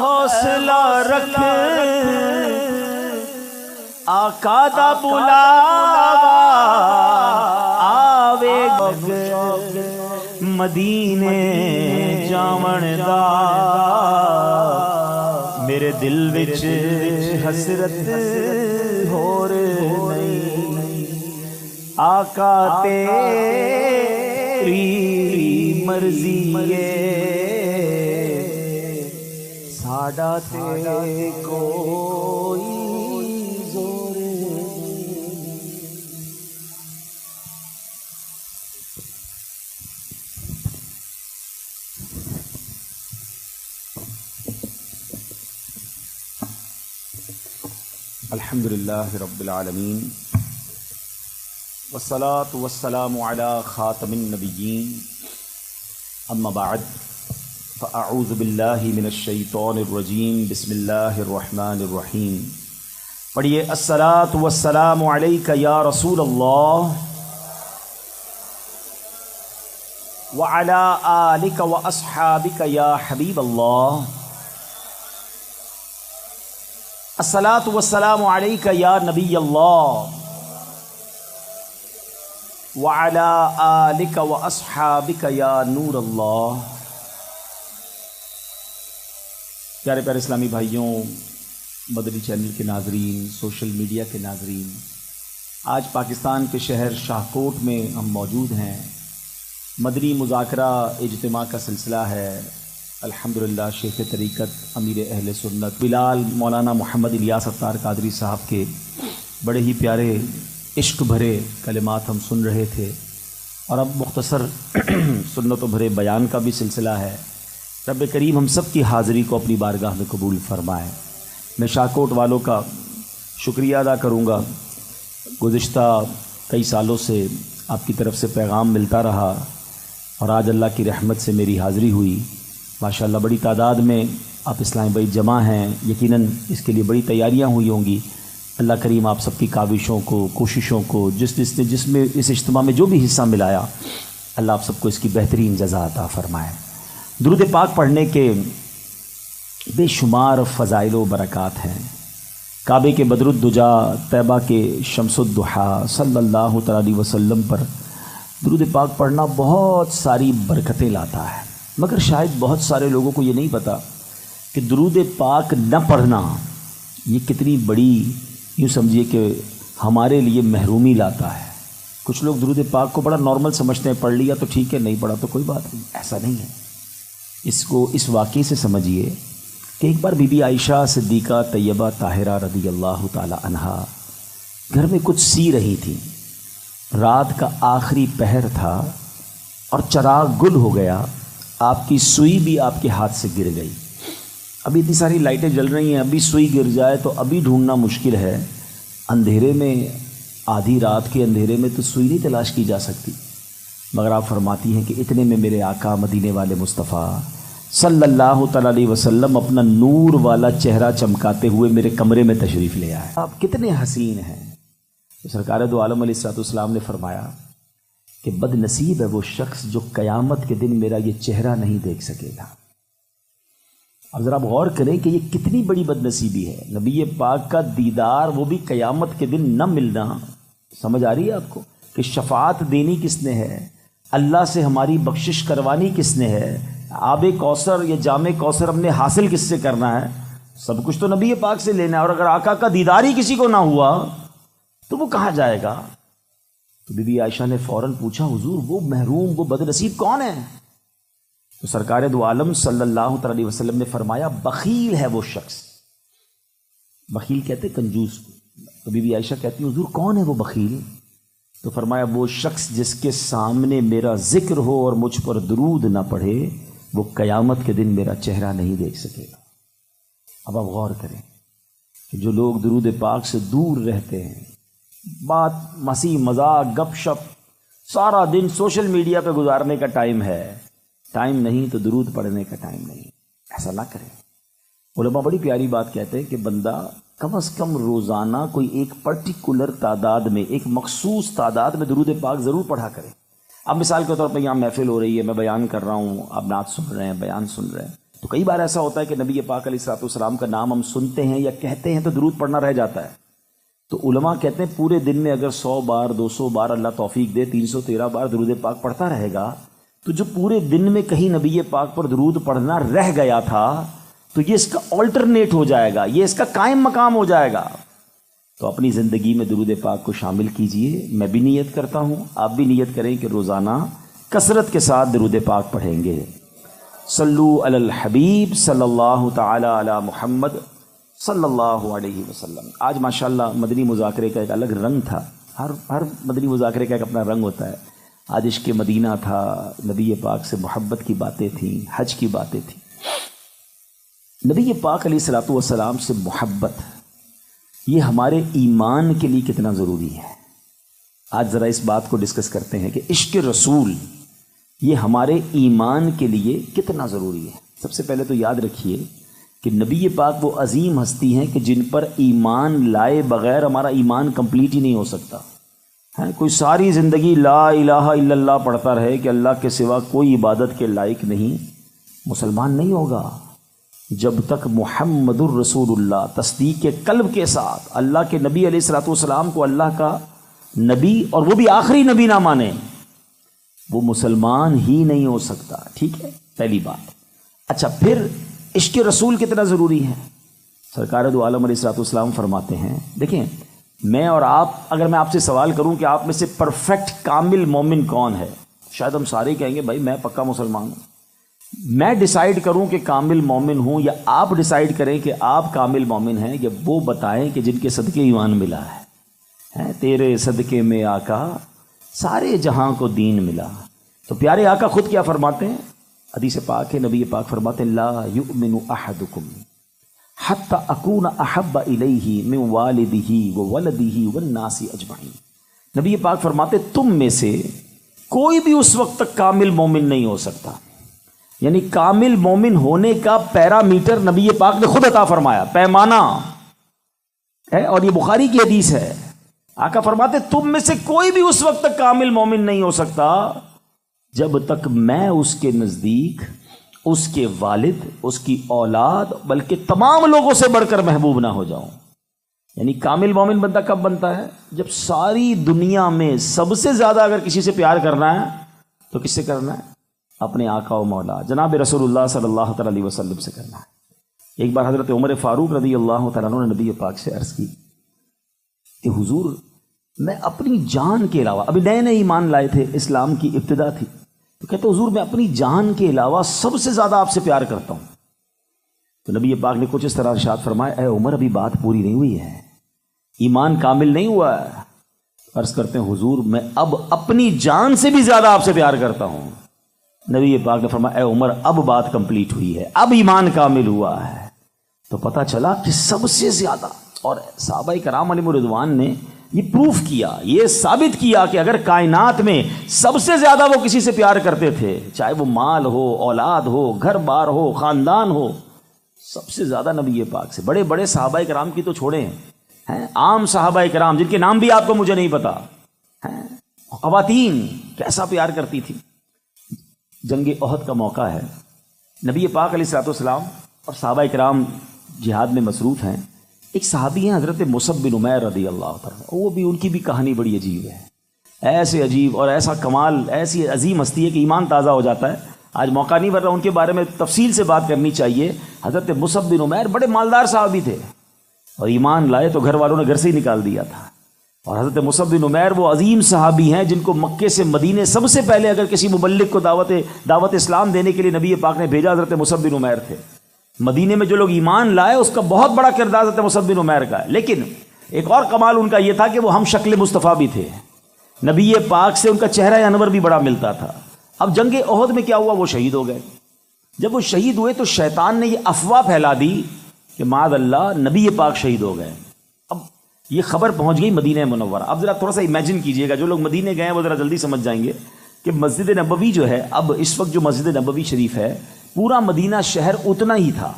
حوصلہ رکھ آقا دا بلاوا آوے مدینے جاون دا میرے دل وچ حسرت ہور نہیں آقا تیری مرضی ہے ساڈا تے کوئی زور الحمدللہ رب العالمین والصلاة والسلام علی خاتم النبیین اما بعد فاعوذ باللہ من الشیطان الرجیم بسم اللہ الرحمن الرحیم پڑھیے الصلاة والسلام علیک یا رسول اللہ وعلی آلک واصحابک یا حبیب اللہ الصلاۃ والسلام علیک یا نبی اللہ وعلی آلک واصحابک یا نور اللہ۔ پیارے پیارے اسلامی بھائیوں، مدنی چینل کے ناظرین، سوشل میڈیا کے ناظرین، آج پاکستان کے شہر شاہکوٹ میں ہم موجود ہیں۔ مدنی مذاکرہ اجتماع کا سلسلہ ہے۔ الحمدللہ شیخ طریقت امیر اہل سنت بلال مولانا محمد الیاس اتار قادری صاحب کے بڑے ہی پیارے عشق بھرے کلمات ہم سن رہے تھے، اور اب مختصر سنت و بھرے بیان کا بھی سلسلہ ہے۔ رب کریم ہم سب کی حاضری کو اپنی بارگاہ میں قبول فرمائے۔ میں شاہکوٹ والوں کا شکریہ ادا کروں گا۔ گزشتہ کئی سالوں سے آپ کی طرف سے پیغام ملتا رہا، اور آج اللہ کی رحمت سے میری حاضری ہوئی۔ ماشاءاللہ بڑی تعداد میں آپ اسلامی بھائی جمع ہیں، یقیناً اس کے لیے بڑی تیاریاں ہوئی ہوں گی۔ اللہ کریم آپ سب کی کاوشوں کو، کوششوں کو، جس میں اس اجتماع میں جو بھی حصہ ملایا، اللہ آپ سب کو اس کی بہترین جزا عطا فرمائے۔ درود پاک پڑھنے کے بے شمار فضائل و برکات ہیں۔ کعبے کے بدر الدجا، طیبہ کے شمس الضحیٰ صلی اللہ تعالی علیہ وسلم پر درود پاک پڑھنا بہت ساری برکتیں لاتا ہے، مگر شاید بہت سارے لوگوں کو یہ نہیں پتا کہ درود پاک نہ پڑھنا یہ کتنی بڑی، یوں سمجھیے کہ ہمارے لیے محرومی لاتا ہے۔ کچھ لوگ درود پاک کو بڑا نارمل سمجھتے ہیں، پڑھ لیا تو ٹھیک ہے، نہیں پڑھا تو کوئی بات نہیں۔ ایسا نہیں ہے، اس کو اس واقعے سے سمجھیے کہ ایک بار بی بی عائشہ صدیقہ طیبہ طاہرہ رضی اللہ تعالی عنہا گھر میں کچھ سی رہی تھیں۔ رات کا آخری پہر تھا اور چراغ گل ہو گیا، آپ کی سوئی بھی آپ کے ہاتھ سے گر گئی۔ ابھی اتنی ساری لائٹیں جل رہی ہیں، ابھی سوئی گر جائے تو ابھی ڈھونڈنا مشکل ہے، اندھیرے میں، آدھی رات کے اندھیرے میں تو سوئی نہیں تلاش کی جا سکتی۔ مگر آپ فرماتی ہیں کہ اتنے میں میرے آقا مدینے والے مصطفیٰ صلی اللہ تعالی علیہ وسلم اپنا نور والا چہرہ چمکاتے ہوئے میرے کمرے میں تشریف لے آئے۔ آپ کتنے حسین ہیں۔ تو سرکار دو عالم علیہ السلام نے فرمایا کہ بد نصیب ہے وہ شخص جو قیامت کے دن میرا یہ چہرہ نہیں دیکھ سکے گا۔ اب ذرا آپ غور کریں کہ یہ کتنی بڑی بد نصیبی ہے، نبی پاک کا دیدار، وہ بھی قیامت کے دن نہ ملنا۔ سمجھ آ رہی ہے آپ کو کہ شفاعت دینی کس نے ہے، اللہ سے ہماری بخشش کروانی کس نے ہے، آب کوثر یا جام کوثر ہم نے حاصل کس سے کرنا ہے، سب کچھ تو نبی پاک سے لینا ہے۔ اور اگر آقا کا دیدار ہی کسی کو نہ ہوا تو وہ کہاں جائے گا؟ تو بی بی عائشہ نے فوراً پوچھا، حضور وہ محروم، وہ بد نصیب کون ہے؟ تو سرکار دو عالم صلی اللہ علیہ وسلم نے فرمایا بخیل ہے وہ شخص۔ بخیل کہتے کنجوس کو۔ تو بی بی عائشہ کہتی حضور کون ہے وہ بخیل؟ تو فرمایا وہ شخص جس کے سامنے میرا ذکر ہو اور مجھ پر درود نہ پڑھے، وہ قیامت کے دن میرا چہرہ نہیں دیکھ سکے گا۔ اب آپ غور کریں کہ جو لوگ درود پاک سے دور رہتے ہیں، بات مسیح مذاق گپ شپ سارا دن سوشل میڈیا پہ گزارنے کا ٹائم ہے، ٹائم نہیں تو درود پڑھنے کا ٹائم نہیں، ایسا نہ کریں۔ علماء بڑی پیاری بات کہتے ہیں کہ بندہ کم از کم روزانہ کوئی ایک پرٹیکولر تعداد میں، ایک مخصوص تعداد میں درود پاک ضرور پڑھا کرے۔ اب مثال کے طور پر یہاں محفل ہو رہی ہے، میں بیان کر رہا ہوں، آپ نعت سن رہے ہیں، بیان سن رہے ہیں، تو کئی بار ایسا ہوتا ہے کہ نبی پاک علیہ الصلوۃ والسلام کا نام ہم سنتے ہیں یا کہتے ہیں تو درود پڑھنا رہ جاتا ہے. تو علماء کہتے ہیں پورے دن میں اگر 100 بار 200 بار اللہ توفیق دے 313 بار درود پاک پڑھتا رہے گا تو جو پورے دن میں کہیں نبی پاک پر درود پڑھنا رہ گیا تھا تو یہ اس کا آلٹرنیٹ ہو جائے گا, یہ اس کا قائم مقام ہو جائے گا. تو اپنی زندگی میں درود پاک کو شامل کیجئے. میں بھی نیت کرتا ہوں, آپ بھی نیت کریں کہ روزانہ کثرت کے ساتھ درود پاک پڑھیں گے. صلو علی الحبیب صلی اللہ تعالی علی محمد صلی اللہ علیہ وسلم. آج ماشاءاللہ مدنی مذاکرے کا ایک الگ رنگ تھا. ہر مدنی مذاکرے کا ایک اپنا رنگ ہوتا ہے. آج عشق مدینہ تھا, نبی پاک سے محبت کی باتیں تھیں, حج کی باتیں تھیں. نبی پاک علیہ الصلوۃ والسلام سے محبت یہ ہمارے ایمان کے لیے کتنا ضروری ہے. آج ذرا اس بات کو ڈسکس کرتے ہیں کہ عشق رسول یہ ہمارے ایمان کے لیے کتنا ضروری ہے. سب سے پہلے تو یاد رکھیے کہ نبی پاک وہ عظیم ہستی ہیں کہ جن پر ایمان لائے بغیر ہمارا ایمان کمپلیٹ ہی نہیں ہو سکتا. کوئی ساری زندگی لا الہ الا اللہ پڑھتا رہے کہ اللہ کے سوا کوئی عبادت کے لائق نہیں, مسلمان نہیں ہوگا. جب تک محمد الرسول اللہ تصدیق کے قلب کے ساتھ اللہ کے نبی علیہ الصلوۃ والسلام کو اللہ کا نبی اور وہ بھی آخری نبی نہ مانے, وہ مسلمان ہی نہیں ہو سکتا. ٹھیک ہے, پہلی بات. اچھا, پھر عشق رسول کتنا ضروری ہے. سرکار دو عالم علیہ الصلوۃ والسلام فرماتے ہیں, دیکھیں میں اور آپ, اگر میں آپ سے سوال کروں کہ آپ میں سے پرفیکٹ کامل مومن کون ہے, شاید ہم سارے کہیں گے بھائی میں پکا مسلمان ہوں. میں ڈیسائیڈ کروں کہ کامل مومن ہوں یا آپ ڈیسائیڈ کریں کہ آپ کامل مومن ہیں, یا وہ بتائیں کہ جن کے صدقے ایمان ملا ہے. تیرے صدقے میں آقا سارے جہاں کو دین ملا. تو پیارے آقا خود کیا فرماتے ہیں, حدیث پاک ہے, نبی پاک فرماتے ہیں لا یؤمن احدکم حتی اکون احب الیہ من والدہ وولدہ والناس اجمعین. نبی پاک فرماتے تم میں سے کوئی بھی اس وقت تک کامل مومن نہیں ہو سکتا. یعنی کامل مومن ہونے کا پیرامیٹر نبی پاک نے خود عطا فرمایا, پیمانہ ہے, اور یہ بخاری کی حدیث ہے. آقا فرماتے تم میں سے کوئی بھی اس وقت تک کامل مومن نہیں ہو سکتا جب تک میں اس کے نزدیک, اس کے والد, اس کی اولاد, بلکہ تمام لوگوں سے بڑھ کر محبوب نہ ہو جاؤں. یعنی کامل مومن بندہ کب بنتا ہے, جب ساری دنیا میں سب سے زیادہ اگر کسی سے پیار کرنا ہے تو کس سے کرنا ہے, اپنے آقا و مولا جناب رسول اللہ صلی اللہ تعالی علیہ وسلم سے کرنا ہے. ایک بار حضرت عمر فاروق رضی اللہ تعالیٰ عنہ نے نبی پاک سے عرض کی کہ حضور میں اپنی جان کے علاوہ, ابھی نئے نئے ایمان لائے تھے, اسلام کی ابتدا تھی, تو کہتے حضور میں اپنی جان کے علاوہ سب سے زیادہ آپ سے پیار کرتا ہوں. تو نبی پاک نے کچھ اس طرح ارشاد فرمایا, اے عمر ابھی بات پوری نہیں ہوئی ہے, ایمان کامل نہیں ہوا ہے. عرض کرتے ہیں حضور میں اب اپنی جان سے بھی زیادہ آپ سے پیار کرتا ہوں. نبی پاک نے فرمایا اے عمر اب بات کمپلیٹ ہوئی ہے, اب ایمان کامل ہوا ہے. تو پتہ چلا کہ سب سے زیادہ, اور صحابہ کرام علیہم رضوان نے یہ پروف کیا, یہ ثابت کیا کہ اگر کائنات میں سب سے زیادہ وہ کسی سے پیار کرتے تھے, چاہے وہ مال ہو, اولاد ہو, گھر بار ہو, خاندان ہو, سب سے زیادہ نبی پاک سے. بڑے بڑے صحابہ کرام کی تو چھوڑیں, عام صحابہ کرام جن کے نام بھی آپ کو مجھے نہیں پتا, خواتین کیسا پیار کرتی تھی. جنگ احد کا موقع ہے, نبی پاک علیہ الصلوۃ والسلام اور صحابہ کرام جہاد میں مصروف ہیں. ایک صحابی ہیں حضرت مصعب بن عمیر رضی اللہ تعالیٰ, وہ بھی ان کی بھی کہانی بڑی عجیب ہے. ایسے عجیب اور ایسا کمال, ایسی عظیم ہستی ہے کہ ایمان تازہ ہو جاتا ہے. آج موقع نہیں بن رہا, ان کے بارے میں تفصیل سے بات کرنی چاہیے. حضرت مصعب بن عمیر بڑے مالدار صحابی تھے, اور ایمان لائے تو گھر والوں نے گھر سے ہی نکال دیا تھا. اور حضرت مصعب بن عمیر وہ عظیم صحابی ہیں جن کو مکے سے مدینے سب سے پہلے اگر کسی مبلغ کو دعوت اسلام دینے کے لیے نبی پاک نے بھیجا, حضرت مصعب بن عمیر تھے. مدینے میں جو لوگ ایمان لائے اس کا بہت بڑا کردار حضرت مصعب بن عمیر کا ہے. لیکن ایک اور کمال ان کا یہ تھا کہ وہ ہم شکل مصطفیٰ بھی تھے, نبی پاک سے ان کا چہرہ انور بھی بڑا ملتا تھا. اب جنگ احد میں کیا ہوا, وہ شہید ہو گئے. جب وہ شہید ہوئے تو شیطان نے یہ افواہ پھیلا دی کہ معاذ اللہ نبی پاک شہید ہو گئے. اب یہ خبر پہنچ گئی مدینہ منورہ. اب ذرا تھوڑا سا امیجن کیجئے گا, جو لوگ مدینے گئے ہیں وہ ذرا جلدی سمجھ جائیں گے کہ مسجد نبوی جو ہے, اب اس وقت جو مسجد نبوی شریف ہے, پورا مدینہ شہر اتنا ہی تھا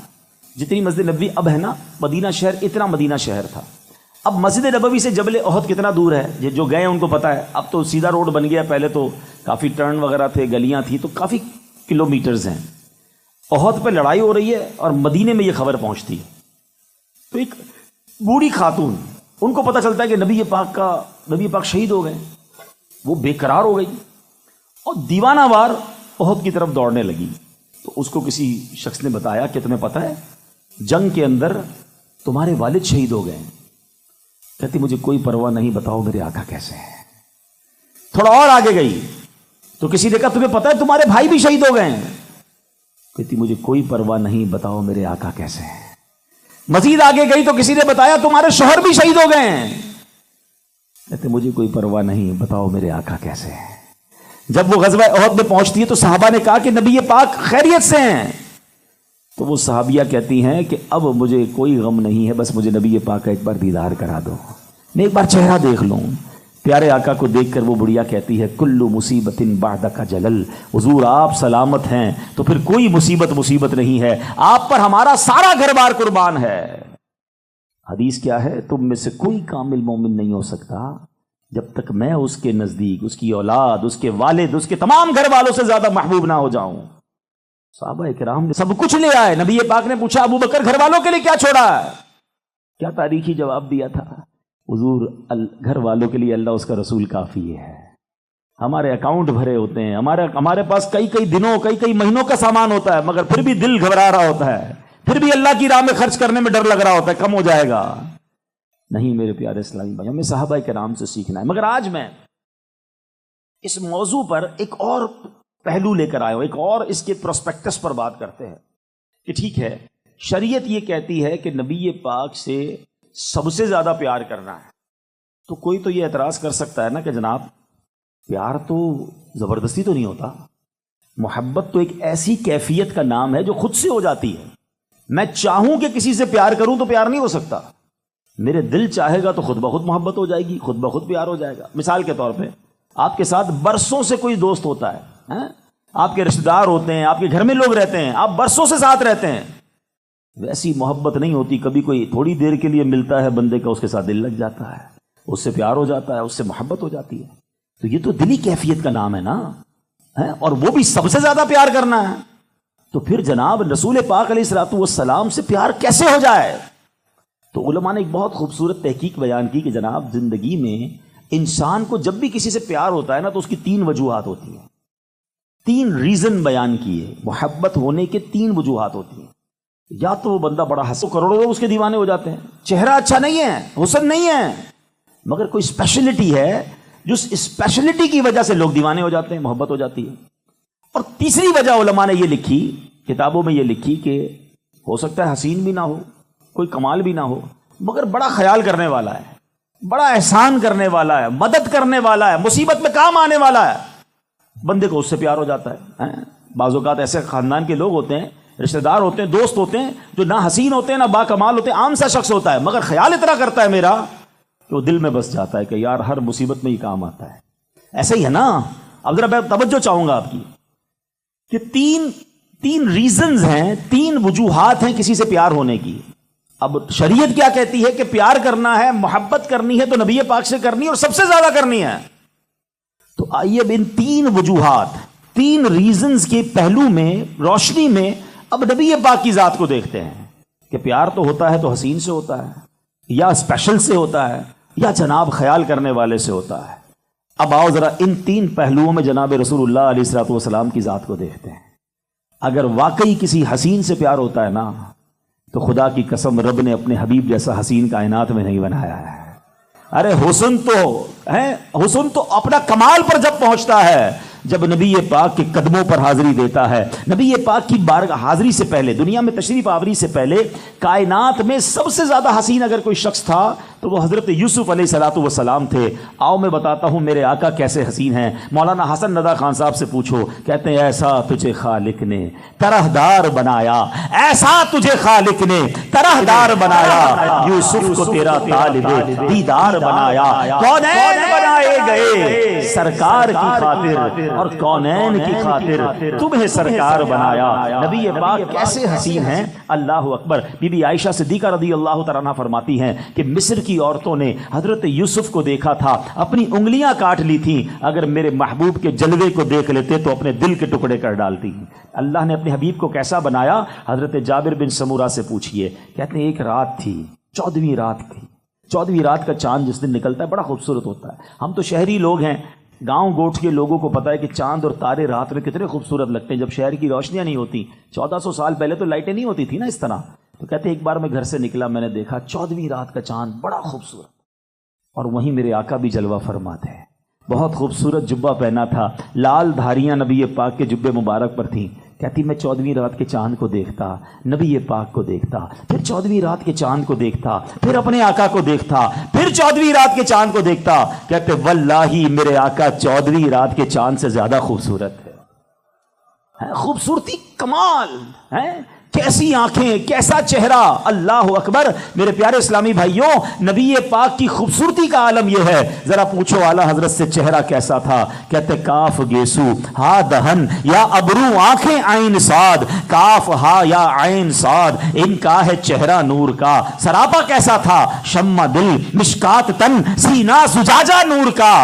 جتنی مسجد نبوی اب ہے نا. مدینہ شہر اتنا مدینہ شہر تھا. اب مسجد نبوی سے جبل احد کتنا دور ہے, جو گئے ہیں ان کو پتہ ہے. اب تو سیدھا روڈ بن گیا, پہلے تو کافی ٹرن وغیرہ تھے, گلیاں تھیں, تو کافی کلومیٹرز ہیں. احد پہ لڑائی ہو رہی ہے اور مدینے میں یہ خبر پہنچتی ہے، تو ایک بوڑھی خاتون، ان کو پتہ چلتا ہے کہ نبی پاک شہید ہو گئے، وہ بے قرار ہو گئی اور دیوانہ وار احد کی طرف دوڑنے لگی۔ تو اس کو کسی شخص نے بتایا کہ تمہیں پتہ ہے جنگ کے اندر تمہارے والد شہید ہو گئے ہیں۔ کہتی مجھے کوئی پرواہ نہیں، بتاؤ میرے آقا کیسے ہیں۔ تھوڑا اور آگے گئی تو کسی نے کہا تمہیں پتہ ہے تمہارے بھائی بھی شہید ہو گئے ہیں۔ کہتی مجھے کوئی پرواہ نہیں، بتاؤ میرے آقا کیسے ہیں۔ مزید آگے گئی تو کسی نے بتایا تمہارے شوہر بھی شہید ہو گئے ہیں۔ کہتے مجھے کوئی پرواہ نہیں، بتاؤ میرے آقا کیسے ہیں۔ جب وہ غزوہ احد میں پہنچتی ہے تو صحابہ نے کہا کہ نبی پاک خیریت سے ہیں، تو وہ صحابیہ کہتی ہیں کہ اب مجھے کوئی غم نہیں ہے، بس مجھے نبی پاک کا ایک بار دیدار کرا دو، میں ایک بار چہرہ دیکھ لوں۔ پیارے آقا کو دیکھ کر وہ بڑھیا کہتی ہے کل مصیبت بعدک جلل، حضور آپ سلامت ہیں تو پھر کوئی مصیبت نہیں ہے، آپ پر ہمارا سارا گھر بار قربان ہے۔ حدیث کیا ہے؟ تم میں سے کوئی کامل مومن نہیں ہو سکتا جب تک میں اس کے نزدیک، اس کی اولاد، اس کے والد، اس کے تمام گھر والوں سے زیادہ محبوب نہ ہو جاؤں۔ صحابہ کرام نے سب کچھ لے آئے۔ نبی پاک نے پوچھا ابو بکر گھر والوں کے لیے کیا چھوڑا ہے؟ کیا تاریخی جواب دیا تھا؟ حضور گھر والوں کے لیے اللہ اس کا رسول کافی ہے، ہمارے اکاؤنٹ بھرے ہوتے ہیں، ہمارے پاس کئی دنوں کئی مہینوں کا سامان ہوتا ہے، مگر پھر بھی دل گھبرا رہا ہوتا ہے، پھر بھی اللہ کی راہ میں خرچ کرنے میں ڈر لگ رہا ہوتا ہے کم ہو جائے گا۔ نہیں میرے پیارے اسلامی بھائیوں، ہمیں صحابہ کرام سے سیکھنا ہے۔ مگر آج میں اس موضوع پر ایک اور پہلو لے کر آیا ہوں، ایک اور اس کے پروسپیکٹس پر بات کرتے ہیں کہ ٹھیک ہے شریعت یہ کہتی ہے کہ نبی پاک سے سب سے زیادہ پیار کرنا ہے، تو کوئی تو یہ اعتراض کر سکتا ہے نا کہ جناب پیار تو زبردستی تو نہیں ہوتا، محبت تو ایک ایسی کیفیت کا نام ہے جو خود سے ہو جاتی ہے۔ میں چاہوں کہ کسی سے پیار کروں تو پیار نہیں ہو سکتا، میرے دل چاہے گا تو خود بخود محبت ہو جائے گی، خود بخود پیار ہو جائے گا۔ مثال کے طور پہ آپ کے ساتھ برسوں سے کوئی دوست ہوتا ہے، آپ کے رشتہ دار ہوتے ہیں، آپ کے گھر میں لوگ رہتے ہیں، آپ برسوں سے ساتھ رہتے ہیں، ویسی محبت نہیں ہوتی، کبھی کوئی تھوڑی دیر کے لیے ملتا ہے بندے کا، اس کے ساتھ دل لگ جاتا ہے، اس سے پیار ہو جاتا ہے، اس سے محبت ہو جاتی ہے۔ تو یہ تو دلی کیفیت کا نام ہے نا، اور وہ بھی سب سے زیادہ پیار کرنا ہے، تو پھر جناب رسول پاک علیہ الصلوۃ والسلام سے پیار کیسے ہو جائے؟ تو علماء نے ایک بہت خوبصورت تحقیق بیان کی کہ جناب زندگی میں انسان کو جب بھی کسی سے پیار ہوتا ہے نا تو اس کی 3 وجوہات ہوتی ہیں، 3 ریزن بیان کیے، محبت ہونے کے 3 وجوہات ہوتی ہیں۔ یا تو وہ بندہ بڑا ہنسو، کروڑوں لوگ اس کے دیوانے ہو جاتے ہیں، چہرہ اچھا نہیں ہے، حسن نہیں ہے، مگر کوئی اسپیشلٹی ہے جو اس اسپیشلٹی کی وجہ سے لوگ دیوانے ہو جاتے ہیں، محبت ہو جاتی ہے۔ اور تیسری وجہ علماء نے یہ لکھی، کتابوں میں یہ لکھی کہ ہو سکتا ہے حسین بھی نہ ہو، کوئی کمال بھی نہ ہو، مگر بڑا خیال کرنے والا ہے، بڑا احسان کرنے والا ہے، مدد کرنے والا ہے، مصیبت میں کام آنے والا ہے، بندے کو اس سے پیار ہو جاتا ہے۔ بعض اوقات ایسے خاندان کے لوگ ہوتے ہیں، رشتہ دار ہوتے ہیں، دوست ہوتے ہیں، جو نہ حسین ہوتے ہیں نہ با کمال ہوتے ہیں، عام سا شخص ہوتا ہے، مگر خیال اتنا کرتا ہے میرا کہ وہ دل میں بس جاتا ہے کہ یار ہر مصیبت میں یہ کام آتا ہے۔ ایسا ہی ہے نا؟ اب ذرا میں توجہ چاہوں گا آپ کی کہ تین ریزنز ہیں، 3 وجوہات ہیں کسی سے پیار ہونے کی۔ اب شریعت کیا کہتی ہے کہ پیار کرنا ہے، محبت کرنی ہے تو نبی پاک سے کرنی ہے اور سب سے زیادہ کرنی ہے۔ تو آئیے اب ان 3 وجوہات، 3 ریزنز کے پہلو میں، روشنی میں اب نبی پاک کی ذات کو دیکھتے ہیں کہ پیار تو ہوتا ہے تو حسین سے ہوتا ہے، یا اسپیشل سے ہوتا ہے، یا جناب خیال کرنے والے سے ہوتا ہے۔ اب آؤ ذرا ان 3 پہلوؤں میں جناب رسول اللہ علیہ الصلوۃ والسلام کی ذات کو دیکھتے ہیں۔ اگر واقعی کسی حسین سے پیار ہوتا ہے نا تو خدا کی قسم رب نے اپنے حبیب جیسا حسین کائنات میں نہیں بنایا ہے۔ ارے حسن تو اپنا کمال پر جب پہنچتا ہے جب نبی پاک کے قدموں پر حاضری دیتا ہے۔ نبی پاک کی بارگاہ حاضری سے پہلے، دنیا میں تشریف آوری سے پہلے، کائنات میں سب سے زیادہ حسین اگر کوئی شخص تھا تو وہ حضرت یوسف علیہ الصلوۃ والسلام تھے۔ آؤ میں بتاتا ہوں میرے آقا کیسے حسین ہیں۔ مولانا حسن رضا خان صاحب سے پوچھو، کہتے ہیں ایسا تجھے خالق نے طرح دار بنایا، ایسا تجھے خالق نے طرحدار بنایا، یوسف کو تیرا طالب دیدار بنایا، کونین بنائے گئے سرکار کی خاطر اور کونین کی خاطر تمہیں سرکار بنایا۔ نبی پاک کیسے حسین ہیں، اللہ اکبر۔ بی بی عائشہ صدیقہ رضی اللہ تعالیٰ عنہا فرماتی ہیں کہ مصر کی عورتوں نے حضرت یوسف کو دیکھا تھا، اپنی انگلیاں کاٹ لی تھیں، اگر میرے محبوب کے جلوے کو دیکھ لیتے تو اپنے دل کے ٹکڑے کر ڈالتی۔ اللہ نے اپنے حبیب کو کیسا بنایا، حضرت جابر بن سمورہ سے پوچھئے، کہتے ہیں ایک رات تھی، 14ویں رات تھی، 14ویں رات کا چاند جس دن نکلتا ہے بڑا خوبصورت ہوتا ہے۔ ہم تو شہری لوگ ہیں، گاؤں گوٹھ کے لوگوں کو پتہ ہے کہ چاند اور تارے رات میں کتنے خوبصورت لگتے ہیں جب شہر کی روشنیاں نہیں ہوتی۔ 1400 سال پہلے تو لائٹیں نہیں ہوتی تھی نا اس طرح۔ تو کہتے ہیں ایک بار میں گھر سے نکلا، میں نے دیکھا 14ویں رات کا چاند بڑا خوبصورت، اور وہیں میرے آقا بھی جلوہ فرما تھے۔ بہت خوبصورت جبہ پہنا تھا، لال دھاریاں نبی پاک کے جبے مبارک پر تھیں۔ کہتی میں 14ویں رات کے چاند کو دیکھتا، نبی پاک کو دیکھتا، پھر 14ویں رات کے چاند کو دیکھتا، پھر اپنے آقا کو دیکھتا، پھر 14ویں رات کے چاند کو دیکھتا۔ کہتے واللہ میرے آقا 14ویں رات کے چاند سے زیادہ خوبصورت ہے۔ خوبصورتی کمال ہے، کیسی آنکھیں، کیسا چہرہ، اللہ اکبر۔ میرے پیارے اسلامی بھائیوں، نبی پاک کی خوبصورتی کا عالم یہ ہے۔ ذرا پوچھو اعلیٰ حضرت سے چہرہ کیسا تھا؟ کہتے کاف گیسو ہا دہن یا ابرو آنکھیں عین صاد، کاف ہا یا عین صاد، ان کا ہے چہرہ نور کا۔ سراپا کیسا تھا؟ شمع دل مشکات تن سینہ زجاجہ نور کا۔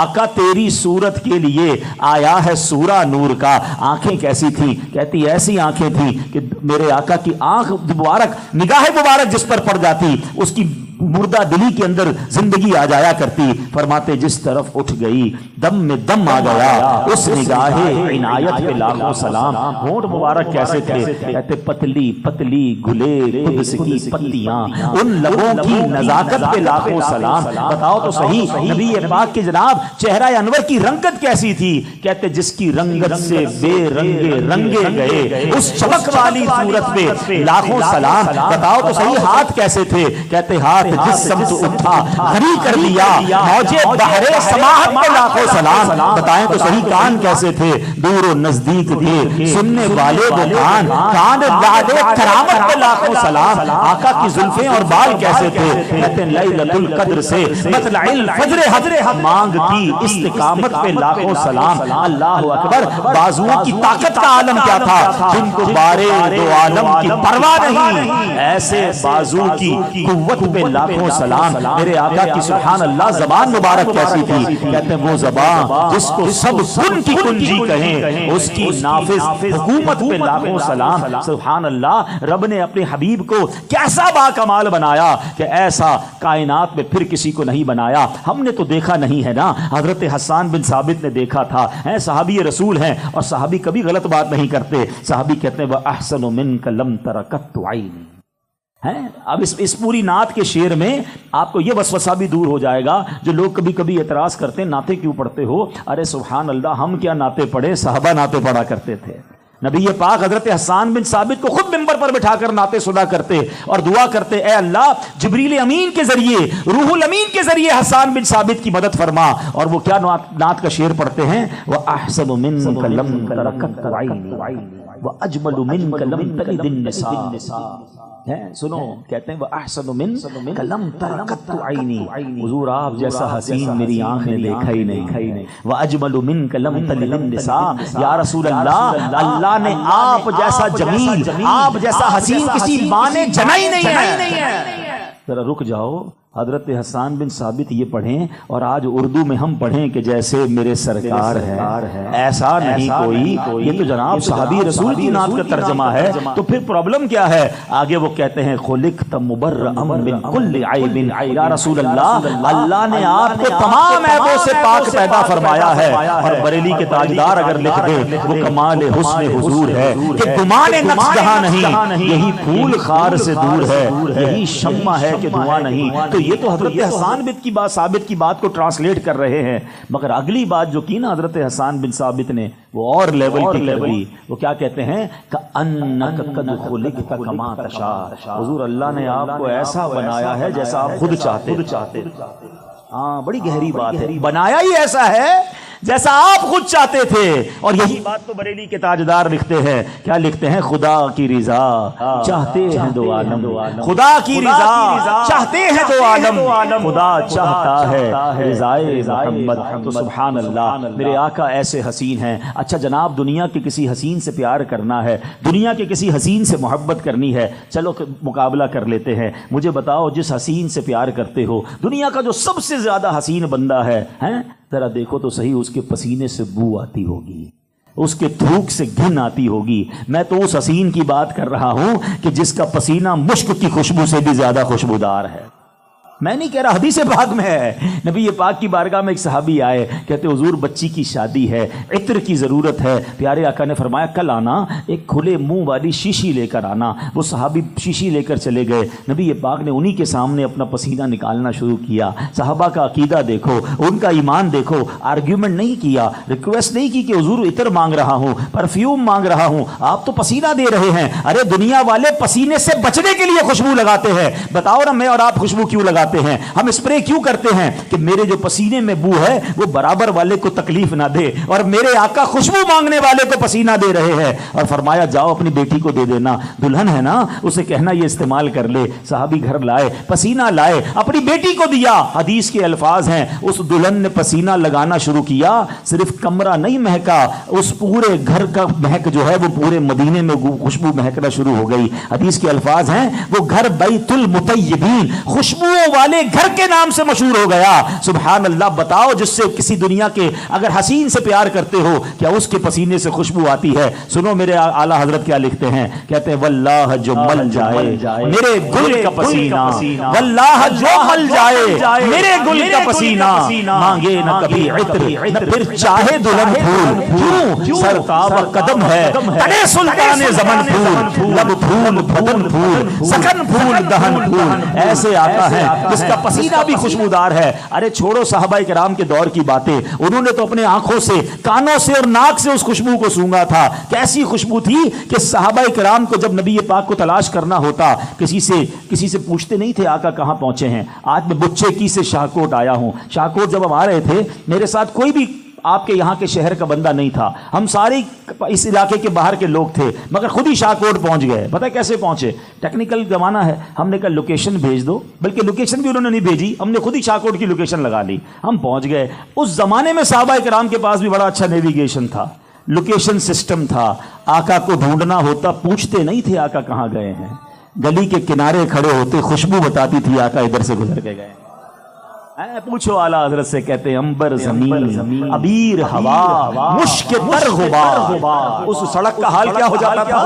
آقا تیری صورت کے لیے آیا ہے سورہ نور کا۔ آنکھیں کیسی تھی؟ کہتی ایسی آنکھیں تھیں کہ میرے آقا کی آنکھ مبارک، نگاہ مبارک جس پر پڑ جاتی اس کی مردہ دلی کے اندر زندگی آ جایا کرتی۔ فرماتے جس طرف اٹھ گئی دم میں دم آ گیا، اس نگاہ عنایت پہ لاکھوں سلام۔ ہونٹ مبارک کیسے تھے؟ کہتے پتلی پتلی گلے قدس کی پتیاں، ان لبوں کی نزاکت پہ لاکھوں سلام۔ بتاؤ تو صحیح نبی پاک کے جناب چہرہ انور کی رنگت کیسی تھی؟ کہتے جس کی رنگت سے بے رنگے رنگے گئے، اس چمک والی صورت پہ لاکھوں سلام۔ بتاؤ تو صحیح ہاتھ کیسے تھے؟ کہتے ہاتھ جس سمت اٹھا غری کر دیا، موجے بحر سماحت پہ لاکھوں سلام۔ بتائیں تو صحیح کان کیسے تھے؟ دور و نزدیک تھے سننے والے وہ کان، کان لعلے کرامت پہ لاکھوں سلام۔ آقا کی زلفیں اور بال کیسے تھے؟ کہتے ہیں لیلۃ القدر سے مطلع الفجر حق مانگتی استقامت پہ لاکھوں سلام۔ اللہ اکبر۔ بازوؤں کی طاقت کا عالم کیا تھا؟ جن کو بارے دو عالم کی پرواہ نہیں، ایسے بازو کی قوت پہ لاکھوں سلام۔ میرے آقا کی سبحان اللہ زبان مبارک کیسی تھی؟ کہتے ہیں وہ زبان جس کو سب کن کی کنجی کہیں، اس کی نافذ حکومت پہ لاکھوں سلام۔ سبحان اللہ۔ رب نے اپنے حبیب کو کیسا با کمال بنایا کہ ایسا کائنات میں پھر کسی کو نہیں بنایا۔ ہم نے تو دیکھا نہیں ہے نا، حضرت حسان بن ثابت نے دیکھا تھا۔ صحابی رسول ہیں اور صحابی کبھی غلط بات نہیں کرتے۔ صحابی کہتے ہیں وَأَحْسَنُ مِنْكَ لَمْ تَرَ قَطُّ عَيْنِي۔ اب اس پوری نعت کے شعر میں آپ کو یہ وسوسہ بھی دور ہو جائے گا جو لوگ کبھی کبھی اعتراض کرتے ہیں نعتیں کیوں پڑھتے ہو؟ ارے سبحان اللہ، ہم کیا نعتیں پڑھے، صحابہ نعتیں پڑھا کرتے تھے۔ نبی پاک حضرت حسان بن ثابت کو خود ممبر پر بٹھا کر نعتیں سنا کرتے اور دعا کرتے، اے اللہ جبریل امین کے ذریعے، روح الامین کے ذریعے حسان بن ثابت کی مدد فرما۔ اور وہ کیا نعت کا شعر پڑھتے ہیں؟ وَأَحْسَنُ مِنْكَ لَمْ تَرَ قَطُّ عَيْنِي وَأَجْمَلُ مِنْكَ لَمْ تَلِدِ النِّسَاءُ۔ سنو، کہتے ہیں وَأَحْسَنُ مِنْكَ لَمْ تَرَ قَطُّ عَيْنِي، حضور آپ جیسا حسین میری آنکھ نے دیکھا ہی نہیں۔ وَأَجْمَلُ مِنْكَ لَمْ تَلِدِ النِّسَاءُ، یا رسول اللہ، اللہ نے آپ جیسا جمیل، آپ جیسا حسین کسی ماں نے جنا ہی نہیں ہے۔ ذرا رک جاؤ، حضرت حسان بن ثابت یہ پڑھیں اور آج اردو میں ہم پڑھیں کہ جیسے میرے سرکار ہے، ایسا نہیں کوئی۔ یہ تو جناب صحابی رسول کی نعت کا ترجمہ ہے، تو پھر پرابلم کیا ہے؟ آگے وہ کہتے ہیں خلقت مبرأ من کل عیب، یا رسول اللہ، اللہ نے آپ کو تمام عیبوں سے پاک پیدا فرمایا ہے۔ اور بریلی کے تاجدار اگر لکھ دے وہ کمال حسن حضور ہے کہ گمان نقص جہاں نہیں، یہی پھول خار سے دور ہے، یہی شمع ہے کہ دھواں نہیں۔ تو یہ تو حضرت حسان بن ثابت کی بات کو ٹرانسلیٹ کر رہے ہیں، مگر اگلی بات جو کی نا حضرت حسان بن ثابت نے وہ اور لیول کی کر دی۔ وہ کیا کہتے ہیں؟ کأنک قد خلقت کما تشاء، حضور اللہ نے آپ کو ایسا بنایا ہے جیسا آپ خود چاہتے۔ ہاں، بڑی گہری بات ہے، بنایا ہی ایسا ہے جیسا آپ خود چاہتے تھے. اور یہی بات تو بریلی کے تاجدار لکھتے ہیں. کیا لکھتے ہیں؟ خدا کی رضا چاہتے ہیں دو عالم، خدا کی رضا چاہتے ہیں دو عالم، خدا چاہتا ہے رضائے محمد. تو سبحان اللہ، میرے آقا ایسے حسین ہیں. اچھا جناب، دنیا کے کسی حسین سے پیار کرنا ہے، دنیا کے کسی حسین سے محبت کرنی ہے، چلو مقابلہ کر لیتے ہیں. مجھے بتاؤ، جس حسین سے پیار کرتے ہو، دنیا کا جو سب سے زیادہ حسین بندہ ہے، ذرا دیکھو تو صحیح، اس کے پسینے سے بو آتی ہوگی، اس کے تھوک سے گھن آتی ہوگی. میں تو اس حسین کی بات کر رہا ہوں کہ جس کا پسینہ مشک کی خوشبو سے بھی زیادہ خوشبودار ہے. میں نہیں کہہ رہا، حدیث پاک میں ہے. نبی پاک کی بارگاہ میں ایک صحابی آئے، کہتے حضور بچی کی شادی ہے، عطر کی ضرورت ہے. پیارے آقا نے فرمایا کل آنا، ایک کھلے منہ والی شیشی لے کر آنا. وہ صحابی شیشی لے کر چلے گئے. نبی پاک نے انہی کے سامنے اپنا پسینہ نکالنا شروع کیا. صحابہ کا عقیدہ دیکھو، ان کا ایمان دیکھو. آرگیومنٹ نہیں کیا، ریکویسٹ نہیں کی کہ حضور عطر مانگ رہا ہوں، پرفیوم مانگ رہا ہوں، آپ تو پسینہ دے رہے ہیں. ارے دنیا والے پسینے سے بچنے کے لیے خوشبو لگاتے ہیں. بتاؤ نا، میں اور آپ خوشبو کیوں لگاتے ہیں؟ ہم اسپرے کیوں کرتے ہیں؟ کہ میرے جو پسینے میں بو ہے وہ برابر والے کو تکلیف نہ دے. اور میرے آقا خوشبو مانگنے والے کو پسینہ دے رہے ہیں. اور فرمایا جاؤ اپنی بیٹی کو دے دینا، دلہن ہے نا، اسے کہنا یہ استعمال کر لے. صحابی گھر لائے، پسینہ لائے، اپنی بیٹی کو دیا. حدیث کے الفاظ ہیں، اس دلہن نے پسینہ لگانا شروع کیا. صرف کمرہ نہیں مہکا، اس پورے گھر کا مہک جو ہے وہ پورے مدینے میں خوشبو مہکنا شروع ہو گئی. حدیث کے الفاظ ہیں، وہ گھر بیت المطیبین، خوشبوؤں والے گھر کے نام سے مشہور ہو گیا. سبحان اللہ. بتاؤ، جس سے کسی دنیا کے اگر حسین سے پیار کرتے ہو، کیا اس کے پسینے سے خوشبو آتی ہے؟ سنو میرے اعلیٰ حضرت کیا لکھتے ہیں، کہتے ہیں واللہ جو مل جائے میرے گل کا پسینہ، واللہ جو مل جائے میرے گل کا پسینہ، مانگے نہ کبھی عطر نہ پھر چاہے دلہن پھول. کیوں سرتاب قدم ہے تنے سلطان زمن پھول، لب پھول بدن پھول سکن پھول دہن پھول. ایسے آقا ہے جس کا پسینہ بھی خوشبودار ہے. ارے چھوڑو صحابہ کرام کے دور کی باتیں، انہوں نے تو اپنے آنکھوں سے، کانوں سے اور ناک سے اس خوشبو کو سونگا تھا. کیسی خوشبو تھی کہ صحابہ کرام کو جب نبی پاک کو تلاش کرنا ہوتا، کسی سے پوچھتے نہیں تھے آقا کہاں پہنچے ہیں. آج میں بچے کی سے شاہکوٹ آیا ہوں. شاہکوٹ جب ہم آ رہے تھے، میرے ساتھ کوئی بھی آپ کے یہاں کے شہر کا بندہ نہیں تھا. ہم سارے اس علاقے کے باہر کے لوگ تھے، مگر خود ہی شاہکوٹ پہنچ گئے. پتہ کیسے پہنچے؟ ٹیکنیکل زمانہ ہے. ہم نے کہا لوکیشن بھیج دو، بلکہ لوکیشن بھی انہوں نے نہیں بھیجی، ہم نے خود ہی شاہکوٹ کی لوکیشن لگا لی. ہم پہنچ گئے. اس زمانے میں صحابہ کرام کے پاس بھی بڑا اچھا نیویگیشن تھا، لوکیشن سسٹم تھا. آقا کو ڈھونڈنا ہوتا، پوچھتے نہیں تھے آقا کہاں گئے ہیں. گلی کے کنارے کھڑے ہوتے، خوشبو بتاتی تھی آقا ادھر سے گزر کے گئے. پوچھو اعلیٰ حضرت سے، کہتے ہیں امبر زمین ابیر ہوا مشک تر غبار. اس سڑک کا حال کیا ہو جاتا تھا؟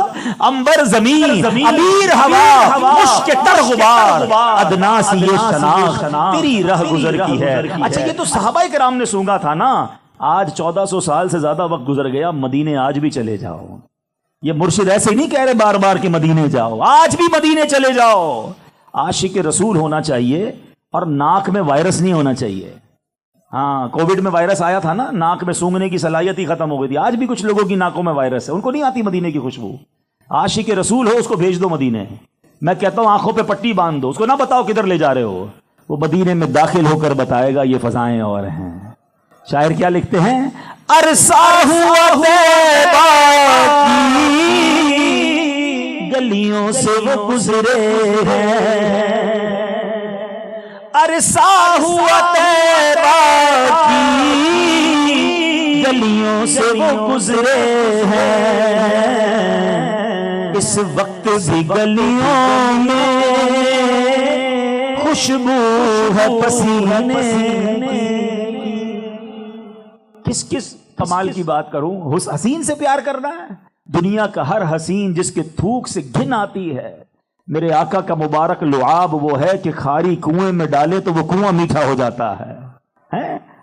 امبر زمین ابیر ہوا مشک تر غبار، ادنا سی یہ شناخت تیری رہ گزر کی ہے. اچھا یہ تو صحابہ کرام نے سونگا تھا نا. آج 1400 سال سے زیادہ وقت گزر گیا، مدینے آج بھی چلے جاؤ. یہ مرشد ایسے نہیں کہہ رہے بار بار کہ مدینے جاؤ، آج بھی مدینے چلے جاؤ. عاشق رسول ہونا چاہیے اور ناک میں وائرس نہیں ہونا چاہیے. ہاں کووڈ میں وائرس آیا تھا نا، ناک میں سونگنے کی صلاحیت ہی ختم ہو گئی تھی. آج بھی کچھ لوگوں کی ناکوں میں وائرس ہے، ان کو نہیں آتی مدینے کی خوشبو. عاشق رسول ہو، اس کو بھیج دو مدینے. میں کہتا ہوں آنکھوں پہ پٹی باندھ دو، اس کو نہ بتاؤ کدھر لے جا رہے ہو. وہ مدینے میں داخل ہو کر بتائے گا یہ فضائیں اور ہیں. شاعر کیا لکھتے ہیں، عرصہ ہوا طیبہ کی گلیوں سے وہ گزرے ہیں، عرصہ ہوا طیبہ کی گلیوں سے وہ گزرے ہیں، اس وقت بھی گلیوں میں خوشبو ہے پسینے. کس کمال کی بات کروں، حسین سے پیار کرنا ہے. دنیا کا ہر حسین جس کے تھوک سے گھن آتی ہے. میرے آقا کا مبارک لعاب وہ ہے کہ خاری کنویں میں ڈالے تو وہ کنواں میٹھا ہو جاتا ہے.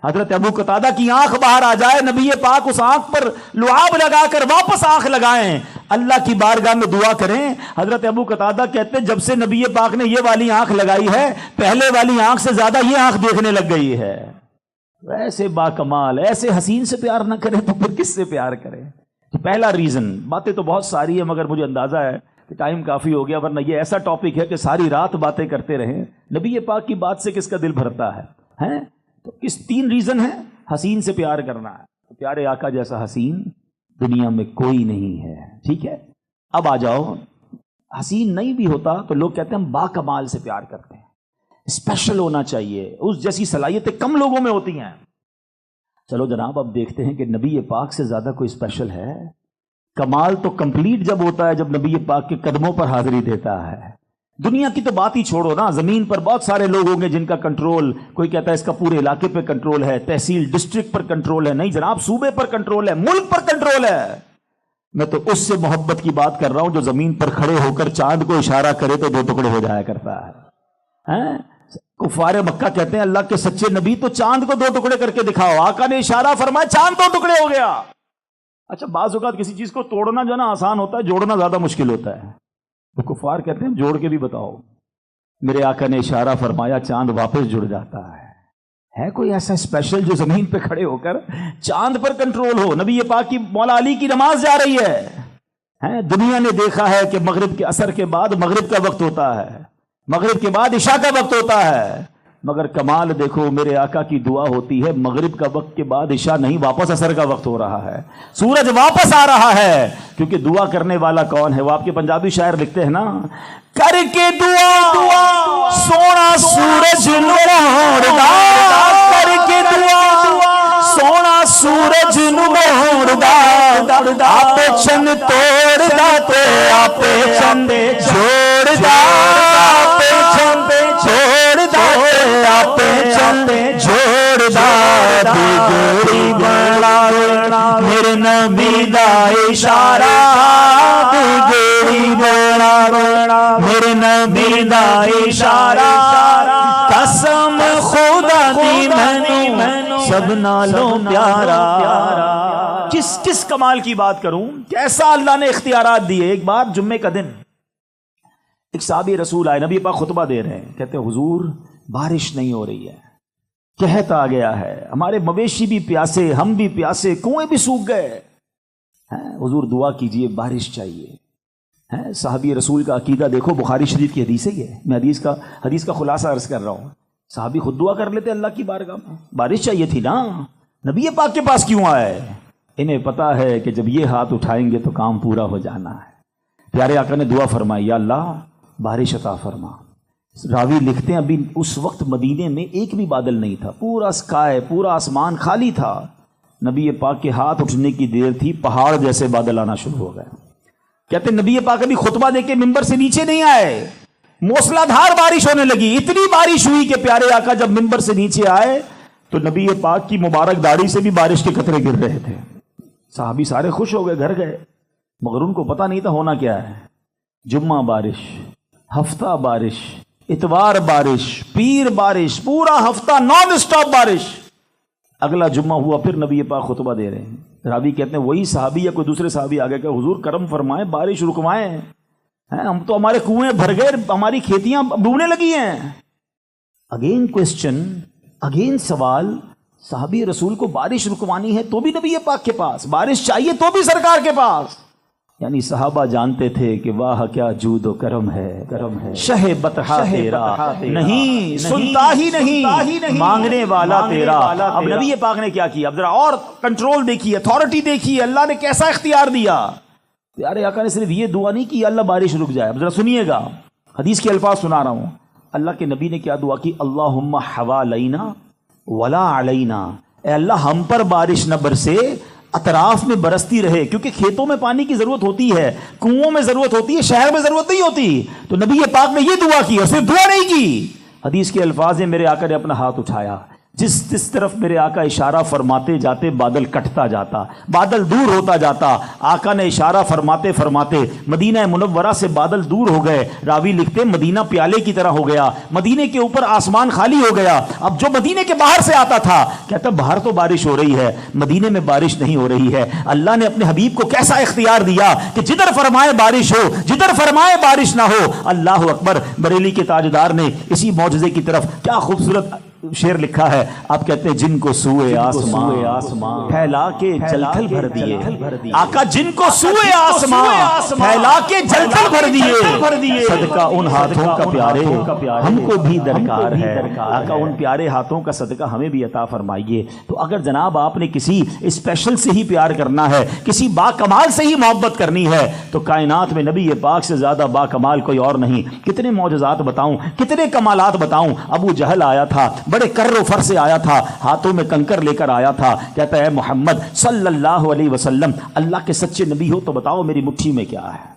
حضرت ابو قتادہ کی آنکھ باہر آ جائے، نبی پاک اس آنکھ پر لعاب لگا کر واپس آنکھ لگائیں، اللہ کی بارگاہ میں دعا کریں. حضرت ابو قتادہ کہتے ہیں جب سے نبی پاک نے یہ والی آنکھ لگائی ہے، پہلے والی آنکھ سے زیادہ یہ آنکھ دیکھنے لگ گئی ہے. ایسے باکمال، ایسے حسین سے پیار نہ کریں تو پھر کس سے پیار کریں؟ پہلا ریزن. باتیں تو بہت ساری ہیں مگر مجھے اندازہ ہے کہ ٹائم کافی ہو گیا، ورنہ یہ ایسا ٹاپک ہے کہ ساری رات باتیں کرتے رہیں. نبی پاک کی بات سے کس کا دل بھرتا ہے؟ تو کس 3 ریزن ہیں. حسین سے پیار کرنا ہے تو پیارے آقا جیسا حسین دنیا میں کوئی نہیں ہے. ٹھیک ہے, اب آ جاؤ, حسین نہیں بھی ہوتا تو لوگ کہتے ہیں ہم با کمال سے پیار کرتے ہیں, اسپیشل ہونا چاہیے, اس جیسی صلاحیتیں کم لوگوں میں ہوتی ہیں. چلو جناب, اب دیکھتے ہیں کہ نبی پاک سے زیادہ کوئی اسپیشل ہے؟ کمال تو کمپلیٹ جب ہوتا ہے جب نبی پاک کے قدموں پر حاضری دیتا ہے. دنیا کی تو بات ہی چھوڑو نا, زمین پر بہت سارے لوگ ہوں گے جن کا کنٹرول, کوئی کہتا ہے اس کا پورے علاقے پہ کنٹرول ہے, تحصیل ڈسٹرکٹ پر کنٹرول ہے. نہیں جناب, صوبے پر کنٹرول ہے, ملک پر کنٹرول ہے. میں تو اس سے محبت کی بات کر رہا ہوں جو زمین پر کھڑے ہو کر چاند کو اشارہ کرے تو 2 ٹکڑے ہو جایا کرتا ہے. کفار مکہ کہتے ہیں اللہ کے سچے نبی تو چاند کو 2 ٹکڑے کر کے دکھاؤ. آقا نے اشارہ فرمایا, چاند 2 ٹکڑے ہو گیا. اچھا, بعض اوقات کسی چیز کو توڑنا جو ہے نا آسان ہوتا ہے, جوڑنا زیادہ مشکل ہوتا ہے. تو کفار کہتے ہیں جوڑ کے بھی بتاؤ. میرے آقا نے اشارہ فرمایا, چاند واپس جڑ جاتا ہے. ہے کوئی ایسا اسپیشل جو زمین پہ کھڑے ہو کر چاند پر کنٹرول ہو؟ نبی پاک کی مولا علی کی نماز جا رہی ہے, دنیا نے دیکھا ہے کہ مغرب کے عصر کے بعد مغرب کا وقت ہوتا ہے, مغرب کے بعد عشاء کا وقت ہوتا ہے, مگر کمال دیکھو, میرے آقا کی دعا ہوتی ہے مغرب کا وقت کے بعد عشاء نہیں, واپس عصر کا وقت ہو رہا ہے, سورج واپس آ رہا ہے. کیونکہ دعا کرنے والا کون ہے؟ وہ آپ کے پنجابی شاعر لکھتے ہیں نا, کر کے دعا سونا سورج نوردا, کر کے دعا سونا سورج نوردا, آپ چند توڑ دا تے آپ چند چھوڑ دا, آپ چند چھوڑ دا تے آپ چند چھوڑ دا. بگڑی بڑا میرے نبی دا اشارہ, بگڑی بڑا میرے نبی دا اشارہ, قسم خدا دی مینوں سب نالوں پیارا. کس کمال کی بات کروں, کیسا اللہ نے اختیارات دیے. ایک بار جمعے کا دن ایک صحابی رسول آئے, نبی پاک خطبہ دے رہے ہیں, کہتے ہیں حضور بارش نہیں ہو رہی ہے, قحط آ گیا ہے, ہمارے مویشی بھی پیاسے, ہم بھی پیاسے, کنویں بھی سوکھ گئے, حضور دعا کیجئے, بارش چاہیے. صحابی رسول کا عقیدہ دیکھو, بخاری شریف کی حدیث ہے یہ, میں حدیث کا خلاصہ عرض کر رہا ہوں. صحابی خود دعا کر لیتے اللہ کی بارگاہ میں, بارش چاہیے تھی نا, نبی پاک کے پاس کیوں آئے؟ انہیں پتا ہے کہ جب یہ ہاتھ اٹھائیں گے تو کام پورا ہو جانا ہے. پیارے آقا نے دعا فرمائی, یا اللہ بارش عطا فرما. راوی لکھتے ہیں ابھی اس وقت مدینے میں ایک بھی بادل نہیں تھا, پورا سکائے, پورا آسمان خالی تھا. نبی پاک کے ہاتھ اٹھنے کی دیر تھی, پہاڑ جیسے بادل آنا شروع ہو گئے. کہتے نبی پاک ابھی خطبہ دے کے ممبر سے نیچے نہیں آئے, موسلا دھار بارش ہونے لگی. اتنی بارش ہوئی کہ پیارے آقا جب ممبر سے نیچے آئے تو نبی پاک کی مبارک داڑھی سے بھی بارش کے قطرے گر رہے تھے. صحابی سارے خوش ہو گئے, گھر گئے, مگر ان کو پتا نہیں تھا ہونا کیا ہے. جمعہ بارش, ہفتہ بارش, اتوار بارش, پیر بارش, پورا ہفتہ نان اسٹاپ بارش. اگلا جمعہ ہوا, پھر نبی پاک خطبہ دے رہے ہیں. راوی کہتے ہیں وہی صحابی یا کوئی دوسرے صحابی آگے کہ حضور کرم فرمائیں, بارش رکوائیں, ہم تو ہمارے کنویں بھر گئے, ہماری کھیتیاں ڈوبنے لگی ہیں. اگین کوسچن, اگین سوال, صحابی رسول کو بارش رکوانی ہے تو بھی نبی پاک کے پاس, بارش چاہیے تو بھی سرکار کے پاس. یعنی صحابہ جانتے تھے کہ واہ کیا جود و کرم ہے, شہ بطحا تیرا نہیں, سنتا ہی نہیں, مانگنے والا تیرا. اب نبی پاک نے کیا کیا, اب ذرا اور کنٹرول دیکھیے, اتھارٹی دیکھیے, اللہ نے کیسا اختیار دیا. پیارے آقا نے صرف یہ دعا نہیں کی اللہ بارش رک جائے. اب ذرا سنیے گا, حدیث کے الفاظ سنا رہا ہوں. اللہ کے نبی نے کیا دعا کی, اللہم حوالینا ولا علینا, اے اللہ ہم پر بارش نہ برسے, اطراف میں برستی رہے. کیونکہ کھیتوں میں پانی کی ضرورت ہوتی ہے, کنووں میں ضرورت ہوتی ہے, شہر میں ضرورت نہیں ہوتی. تو نبی پاک نے یہ دعا کی, اور صرف دعا نہیں کی, حدیث کے الفاظ ہیں, میرے آقا نے اپنا ہاتھ اٹھایا, جس طرف میرے آقا اشارہ فرماتے جاتے بادل کٹتا جاتا, بادل دور ہوتا جاتا. آقا نے اشارہ فرماتے فرماتے مدینہ منورہ سے بادل دور ہو گئے. راوی لکھتے مدینہ پیالے کی طرح ہو گیا, مدینے کے اوپر آسمان خالی ہو گیا. اب جو مدینے کے باہر سے آتا تھا کہتا باہر تو بارش ہو رہی ہے, مدینے میں بارش نہیں ہو رہی ہے. اللہ نے اپنے حبیب کو کیسا اختیار دیا کہ جدھر فرمائے بارش ہو, جدھر فرمائے بارش نہ ہو. اللہ اکبر. بریلی کے تاجدار نے اسی معجزے کی طرف کیا خوبصورت شعر لکھا ہے، آپ کہتے ہیں جن کو سوئے آسمان پھیلا کے جل تھل بھر دیے، آقا جن کو سوئے آسمان پھیلا کے جل تھل بھر دیے، صدقہ ان ہاتھوں کا پیارے ہم کو بھی درکار ہے، آقا ان پیارے ہاتھوں کا صدقہ ہمیں بھی عطا فرمائیے۔ تو اگر جناب آپ نے کسی اسپیشل سے ہی پیار کرنا ہے، کسی با کمال سے ہی محبت کرنی ہے، تو کائنات میں نبی پاک سے زیادہ با کمال کوئی اور نہیں۔ کتنے معجزات بتاؤں، کتنے کمالات بتاؤں۔ ابو جہل آیا تھا، بڑے کر و فر سے آیا تھا، ہاتھوں میں کنکر لے کر آیا تھا، کہتا ہے محمد صلی اللہ علیہ وسلم اللہ کے سچے نبی ہو تو بتاؤ میری مٹھی میں کیا ہے۔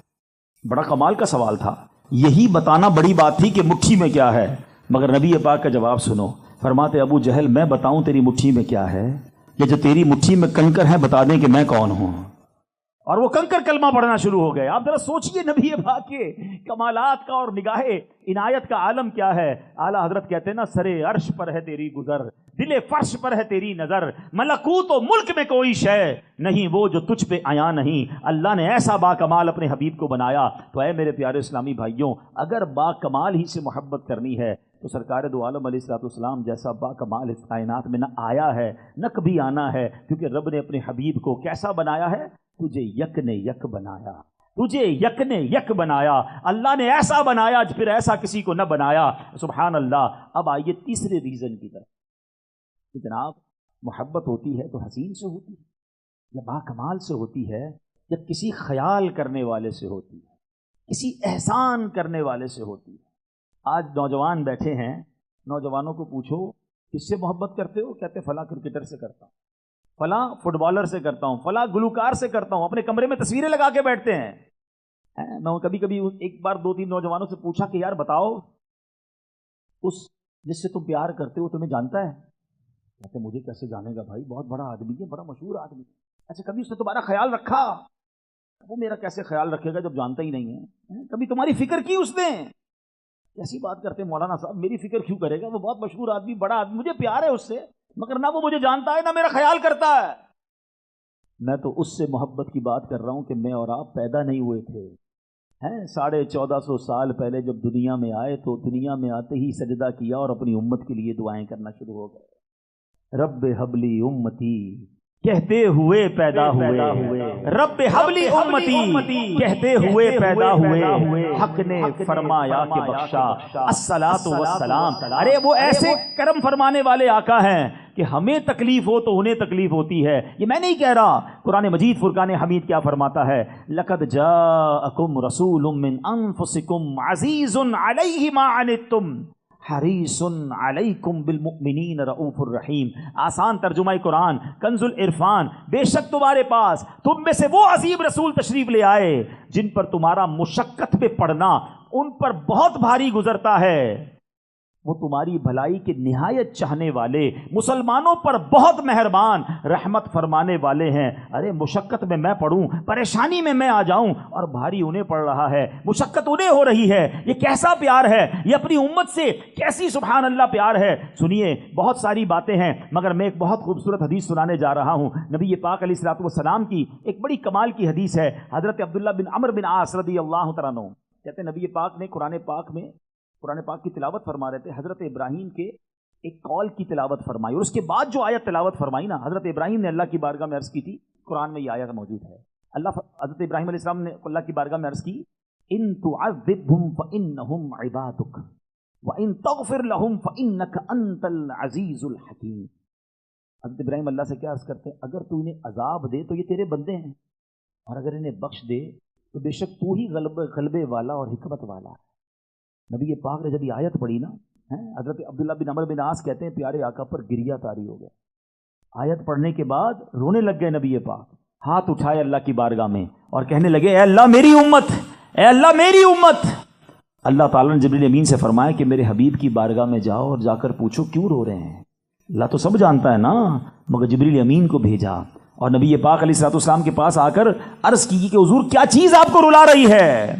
بڑا کمال کا سوال تھا، یہی بتانا بڑی بات تھی کہ مٹھی میں کیا ہے، مگر نبی پاک کا جواب سنو، فرماتے ابو جہل میں بتاؤں تیری مٹھی میں کیا ہے، یہ جو تیری مٹھی میں کنکر ہے بتا دیں کہ میں کون ہوں۔ اور وہ کنکر کلمہ پڑھنا شروع ہو گئے۔ آپ ذرا سوچئے نبی پاک کے کمالات کا اور نگاہ عنایت کا عالم کیا ہے۔ اعلیٰ حضرت کہتے ہیں نا، سرے عرش پر ہے تیری گزر، دل فرش پر ہے تیری نظر، ملکوت و ملک میں کوئی شے نہیں وہ جو تجھ پہ عیاں نہیں۔ اللہ نے ایسا با کمال اپنے حبیب کو بنایا۔ تو اے میرے پیارے اسلامی بھائیوں، اگر با کمال ہی سے محبت کرنی ہے تو سرکار دو عالم علیہ الصلوۃ والسلام جیسا با کمال اس کائنات میں نہ آیا ہے نہ کبھی آنا ہے، کیونکہ رب نے اپنے حبیب کو کیسا بنایا ہے؟ تجھے یک نے یک بنایا، تجھے یک نے یک بنایا۔ اللہ نے ایسا بنایا پھر ایسا کسی کو نہ بنایا۔ سبحان اللہ۔ اب آئیے تیسرے ریزن کی طرف کہ جناب محبت ہوتی ہے تو حسین سے ہوتی ہے یا با کمال سے ہوتی ہے یا کسی خیال کرنے والے سے ہوتی ہے، کسی احسان کرنے والے سے ہوتی ہے۔ آج نوجوان بیٹھے ہیں، نوجوانوں کو پوچھو کس سے محبت کرتے ہو، کہتے فلاں کرکٹر سے کرتا ہوں، فلاں فٹ بالر سے کرتا ہوں، فلاں گلوکار سے کرتا ہوں، اپنے کمرے میں تصویریں لگا کے بیٹھتے ہیں۔ میں کبھی کبھی ایک بار 2-3 نوجوانوں سے پوچھا کہ یار بتاؤ اس جس سے تم پیار کرتے ہو تمہیں جانتا ہے؟ کہتے مجھے کیسے جانے گا بھائی، بہت بڑا آدمی ہے، بڑا مشہور آدمی ہے۔ اچھا کبھی اس نے تمہارا خیال رکھا؟ وہ میرا کیسے خیال رکھے گا جب جانتا ہی نہیں ہے؟ کبھی تمہاری فکر کی اس نے؟ کیسی بات کرتے مولانا صاحب، میری فکر کیوں کرے گا، وہ بہت مشہور آدمی، بڑا آدمی، مجھے پیار ہے اس سے، مگر نہ وہ مجھے جانتا ہے نہ میرا خیال کرتا ہے۔ میں تو اس سے محبت کی بات کر رہا ہوں کہ میں اور آپ پیدا نہیں ہوئے تھے، 1450 سال پہلے جب دنیا میں آئے تو دنیا میں آتے ہی سجدہ کیا اور اپنی امت کے لیے دعائیں کرنا شروع ہو گئے۔ رب حبلی امتی کہتے ہوئے پیدا ہوئے، رب حبلی امتی کہتے ہوئے پیدا ہوئے، حق نے فرمایا کہ بخشا الصلاۃ والسلام۔ ارے وہ ایسے کرم فرمانے والے آقا ہیں کہ ہمیں تکلیف ہو تو انہیں تکلیف ہوتی ہے۔ یہ میں نہیں کہہ رہا، قرآن مجید فرقان حمید کیا فرماتا ہے؟ لقد جاءکم رسول من انفسکم عزیز علیہ ما عنتم حریص علیکم بالمؤمنین رؤوف الرحیم۔ آسان ترجمہ قرآن کنز العرفان۔ بے شک تمہارے پاس تم میں سے وہ عظیم رسول تشریف لے آئے جن پر تمہارا مشقت پہ پڑنا ان پر بہت بھاری گزرتا ہے، وہ تمہاری بھلائی کے نہایت چاہنے والے، مسلمانوں پر بہت مہربان، رحمت فرمانے والے ہیں۔ ارے مشقت میں میں پڑوں، پریشانی میں میں آ جاؤں اور بھاری انہیں پڑ رہا ہے، مشقت انہیں ہو رہی ہے۔ یہ کیسا پیار ہے، یہ اپنی امت سے کیسی سبحان اللہ پیار ہے۔ سنیے، بہت ساری باتیں ہیں مگر میں ایک بہت خوبصورت حدیث سنانے جا رہا ہوں۔ نبی پاک علیہ الصلوۃ والسلام کی ایک بڑی کمال کی حدیث ہے۔ حضرت عبداللہ بن عمرو بن عاص رضی اللہ تعالیٰ عنہ کہتے ہیں نبی پاک نے قرآن پاک کی تلاوت فرما رہے تھے، حضرت ابراہیم کے ایک قول کی تلاوت فرمائی، اور اس کے بعد جو آیت تلاوت فرمائی نا، حضرت ابراہیم نے اللہ کی بارگاہ میں عرض کی تھی، قرآن میں یہ آیت موجود ہے۔ حضرت ابراہیم علیہ السلام نے اللہ کی بارگاہ میں عرض کی، ان تعذبهم فانهم عبادک وان تغفر لهم فانك انت العزیز الحکیم۔ حضرت ابراہیم اللہ سے کیا عرض کرتے ہیں؟ اگر تو انہیں عذاب دے تو یہ تیرے بندے ہیں، اور اگر انہیں بخش دے تو بے شک تو ہی غلبے والا اور حکمت والا ہے۔ نبی پاک نے جب یہ آیت پڑھی نا، حضرت عبداللہ بن عمرو بن عاص کہتے ہیں پیارے آقا پر گریہ طاری ہو گیا۔ آیت پڑھنے کے بعد رونے لگ گئے نبی پاک، ہاتھ اٹھائے اللہ کی بارگاہ میں اور کہنے لگے اے اللہ میری امت، اے اللہ میری امت۔ اللہ تعالیٰ نے جبریل امین سے فرمایا کہ میرے حبیب کی بارگاہ میں جاؤ اور جا کر پوچھو کیوں رو رہے ہیں۔ اللہ تو سب جانتا ہے نا، مگر جبریل امین کو بھیجا اور نبی پاک علیہ الصلوۃ والسلام کے پاس آ کر عرض کی کہ حضور کیا چیز آپ کو رلا رہی ہے؟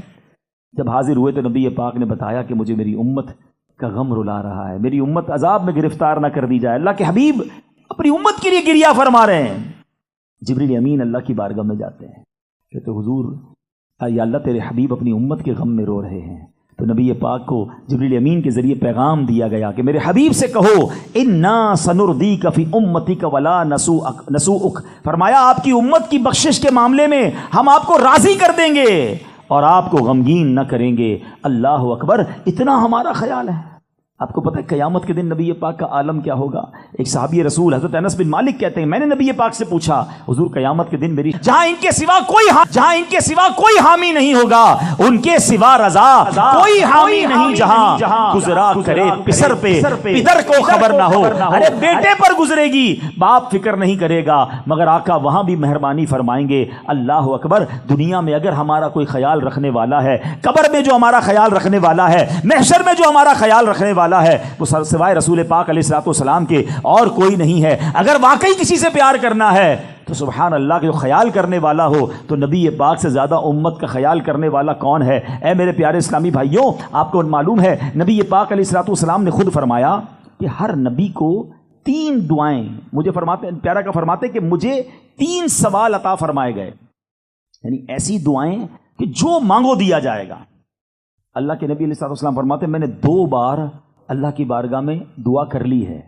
جب حاضر ہوئے تو نبی پاک نے بتایا کہ مجھے میری امت کا غم رلا رہا ہے، میری امت عذاب میں گرفتار نہ کر دی جائے۔ اللہ کے حبیب اپنی امت کے لیے گریہ فرما رہے ہیں۔ جبریل امین اللہ کی بارگاہ میں جاتے ہیں، کہتے حضور یا اللہ تیرے حبیب اپنی امت کے غم میں رو رہے ہیں۔ تو نبی پاک کو جبریل امین کے ذریعے پیغام دیا گیا کہ میرے حبیب سے کہو انا سنردیک فی امتک ولا نسوءک، فرمایا آپ کی امت کی بخشش کے معاملے میں ہم آپ کو راضی کر دیں گے اور آپ کو غمگین نہ کریں گے۔ اللہ اکبر، اتنا ہمارا خیال ہے۔ آپ کو پتہ ہے قیامت کے دن نبی پاک کا عالم کیا ہوگا؟ ایک صحابی رسول حضرت انس بن مالک کہتے ہیں میں نے نبی پاک سے پوچھا حضور قیامت کے دن میری جہاں ان کے سوا کوئی حامی نہیں ہوگا، ان کے سوا رضا کوئی حامی نہیں، جہاں گزرا کرے پسر پہ پدر کو خبر نہ ہو۔ ارے بیٹے پر گزرے گی، باپ فکر نہیں کرے گا، مگر آقا وہاں بھی مہربانی فرمائیں گے۔ اللہ اکبر، دنیا میں اگر ہمارا کوئی خیال رکھنے والا ہے، قبر میں جو ہمارا خیال رکھنے والا ہے، محشر میں جو ہمارا خیال رکھنے والا ہے، وہ سوائے رسول پاک علیہ الصلوۃ والسلام کے اور کوئی نہیں ہے۔ اگر واقعی کسی سے پیار کرنا ہے تو سبحان اللہ کے جو خیال کرنے والا ہو، تو نبی پاک سے زیادہ امت کا خیال کرنے والا کون ہے؟ اے میرے پیارے اسلامی بھائیوں، آپ کو معلوم ہے نبی پاک علیہ الصلوۃ والسلام نے خود فرمایا کہ ہر نبی کو 3 دعائیں، مجھے فرماتے پیارا کا فرماتے کہ مجھے 3 سوال عطا فرمائے گئے، یعنی ایسی دعائیں کہ جو مانگو دیا جائے گا۔ اللہ کے نبی علیہ الصلوۃ والسلام فرماتے میں نے 2 بار اللہ کی بارگاہ میں دعا کر لی ہے۔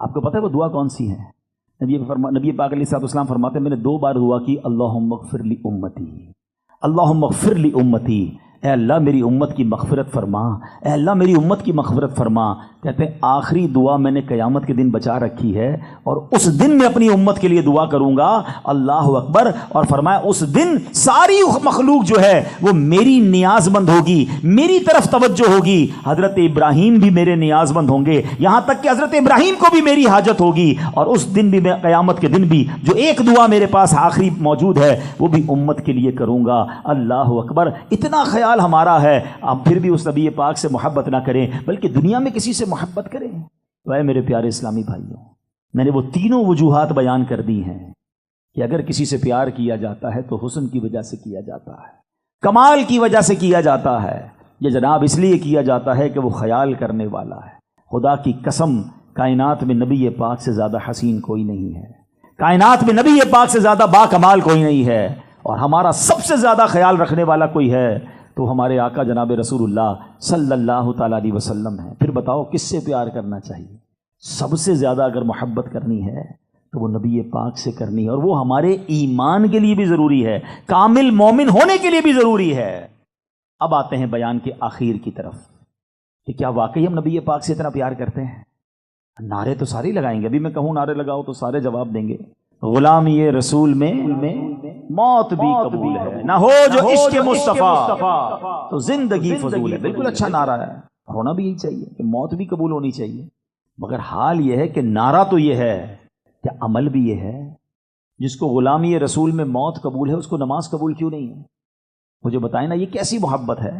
آپ کو پتہ ہے وہ دعا کون سی ہے؟ نبی پاک علیہ الصلوۃ والسلام فرماتے میں نے 2 بار دعا کی، اللہم اغفر لی امتی، اللہم اغفر لی امتی، اے اللہ میری امت کی مغفرت فرما، اے اللہ میری امت کی مغفرت فرما۔ کہتے ہیں آخری دعا میں نے قیامت کے دن بچا رکھی ہے، اور اس دن میں اپنی امت کے لیے دعا کروں گا۔ اللہ اکبر، اور فرمایا اس دن ساری مخلوق جو ہے وہ میری نیاز مند ہوگی، میری طرف توجہ ہوگی۔ حضرت ابراہیم بھی میرے نیاز مند ہوں گے، یہاں تک کہ حضرت ابراہیم کو بھی میری حاجت ہوگی، اور اس دن بھی میں قیامت کے دن بھی جو ایک دعا میرے پاس آخری موجود ہے وہ بھی امت کے لیے کروں گا۔ اللہ اکبر، اتنا خیال ہمارا ہے، آپ پھر بھی اس نبی پاک سے محبت نہ کریں بلکہ دنیا میں کسی سے محبت کریں۔ تو اے میرے پیارے اسلامی بھائیوں، میں نے وہ 3 وجوہات بیان کر دی ہیں کہ اگر کسی سے پیار کیا جاتا ہے تو حسن کی وجہ سے کیا جاتا ہے، کمال کی وجہ سے کیا جاتا ہے، یہ جناب اس لیے کیا جاتا ہے کہ وہ خیال کرنے والا ہے۔ خدا کی قسم، کائنات میں نبی پاک سے زیادہ حسین کوئی نہیں ہے، کائنات میں نبی پاک سے زیادہ با کمال کوئی نہیں ہے، اور ہمارا سب سے زیادہ خیال رکھنے والا کوئی ہے تو ہمارے آقا جناب رسول اللہ صلی اللہ تعالیٰ علیہ وسلم ہے۔ پھر بتاؤ کس سے پیار کرنا چاہیے؟ سب سے زیادہ اگر محبت کرنی ہے تو وہ نبی پاک سے کرنی ہے، اور وہ ہمارے ایمان کے لیے بھی ضروری ہے، کامل مومن ہونے کے لیے بھی ضروری ہے۔ اب آتے ہیں بیان کے آخر کی طرف کہ کیا واقعی ہم نبی پاک سے اتنا پیار کرتے ہیں؟ نعرے تو سارے لگائیں گے، ابھی میں کہوں نعرے لگاؤ تو سارے جواب دیں گے۔ غلامی رسول میں موت بھی قبول ہے، نہ ہو جو عشق مصطفیٰ تو زندگی فضول ہے۔ بالکل اچھا نعرہ ہے، ہونا بھی یہی چاہیے کہ موت بھی قبول ہونی چاہیے، مگر حال یہ ہے کہ نعرہ تو یہ ہے کہ عمل بھی یہ ہے۔ جس کو غلامی رسول میں موت قبول ہے اس کو نماز قبول کیوں نہیں ہے؟ مجھے بتائیں نا، یہ کیسی محبت ہے؟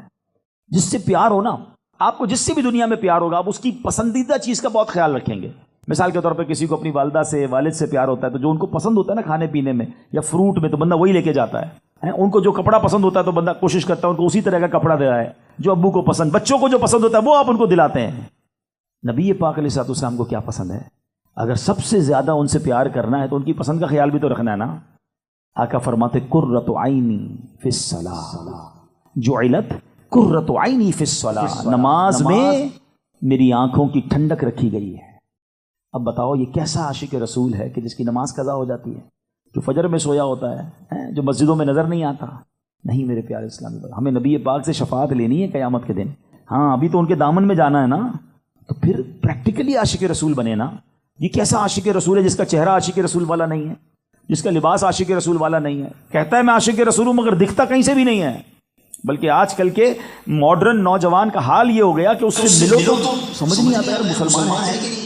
جس سے پیار ہو نا، آپ کو جس سے بھی دنیا میں پیار ہوگا آپ اس کی پسندیدہ چیز کا بہت خیال رکھیں گے۔ مثال کے طور پہ کسی کو اپنی والدہ سے، والد سے پیار ہوتا ہے تو جو ان کو پسند ہوتا ہے نا کھانے پینے میں یا فروٹ میں، تو بندہ وہی لے کے جاتا ہے۔ ان کو جو کپڑا پسند ہوتا ہے تو بندہ کوشش کرتا ہے ان کو اسی طرح کا کپڑا دے رہا ہے۔ جو ابو کو پسند، بچوں کو جو پسند ہوتا ہے وہ آپ ان کو دلاتے ہیں۔ نبی پاک علیہ الصلوۃ والسلام کو کیا پسند ہے؟ اگر سب سے زیادہ ان سے پیار کرنا ہے تو ان کی پسند کا خیال بھی تو رکھنا ہے نا۔ آقا فرماتے قرۃ عینی فی الصلاۃ، جعلت قرۃ عینی فی الصلاۃ، نماز میں میری آنکھوں کی ٹھنڈک رکھی گئی ہے۔ اب بتاؤ یہ کیسا عاشق رسول ہے کہ جس کی نماز قضا ہو جاتی ہے، جو فجر میں سویا ہوتا ہے، جو مسجدوں میں نظر نہیں آتا؟ نہیں میرے پیارے اسلامی بھائی، ہمیں نبی پاک سے شفاعت لینی ہے قیامت کے دن۔ ہاں ابھی تو ان کے دامن میں جانا ہے نا، تو پھر پریکٹیکلی عاشق رسول بنے نا۔ یہ کیسا عاشق رسول ہے جس کا چہرہ عاشق رسول والا نہیں ہے، جس کا لباس عاشق رسول والا نہیں ہے، کہتا ہے میں عاشق رسول ہوں مگر دکھتا کہیں سے بھی نہیں ہے۔ بلکہ آج کل کے ماڈرن نوجوان کا حال یہ ہو گیا کہ اس سے ملو تو سمجھ نہیں آتا یار مسلمان ہے کہ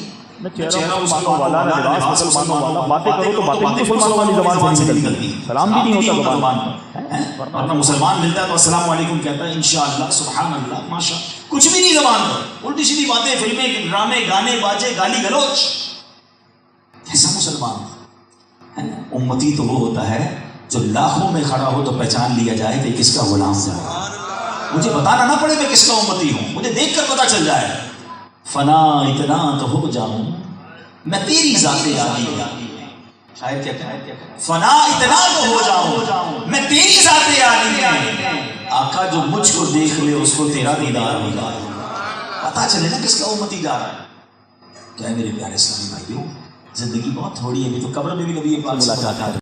نہ چہرہ مسلمانوں والا، نہ لباس مسلمانوں والا، باتیں کرو تو باتیں بھی مسلمانوں والی زبان سے نہیں نکلتی، سلام بھی نہیں ہوتا زبان پر، ورنہ مسلمان ملتا ہے تو السلام علیکم کہتا ہے، انشاءاللہ، سبحان اللہ، ماشاء، کچھ بھی نہیں زبان پر، الٹی سیدھی باتیں، فلمیں، ڈرامے، گانے، باجے، گالی گلوچ۔ کیسا مسلمان؟ امتی تو وہ ہوتا ہے جو لاکھوں میں کھڑا ہو تو پہچان لیا جائے کہ کس کا غلام ہے، مجھے بتانا نہ پڑے میں کس کا امتی ہوں، مجھے دیکھ کر پتہ چل جائے۔ فنا اتنا تو ہو جاؤں میں تیری ذات عالی میں، شاید کیا کہا، فنا اتنا تو ہو جاؤں میں تیری ذات عالی میں، آقا جو مجھ کو دیکھ لے اس کو تیرا دیدار ہو جائے. پتا چلے نا کس کا امتی جا رہا ہے. کیا ہے میرے پیارے اسلامی بھائیوں، زندگی بہت تھوڑی ہے، ابھی تو قبر میں بھی نبی پاک سے ملاقات ہے.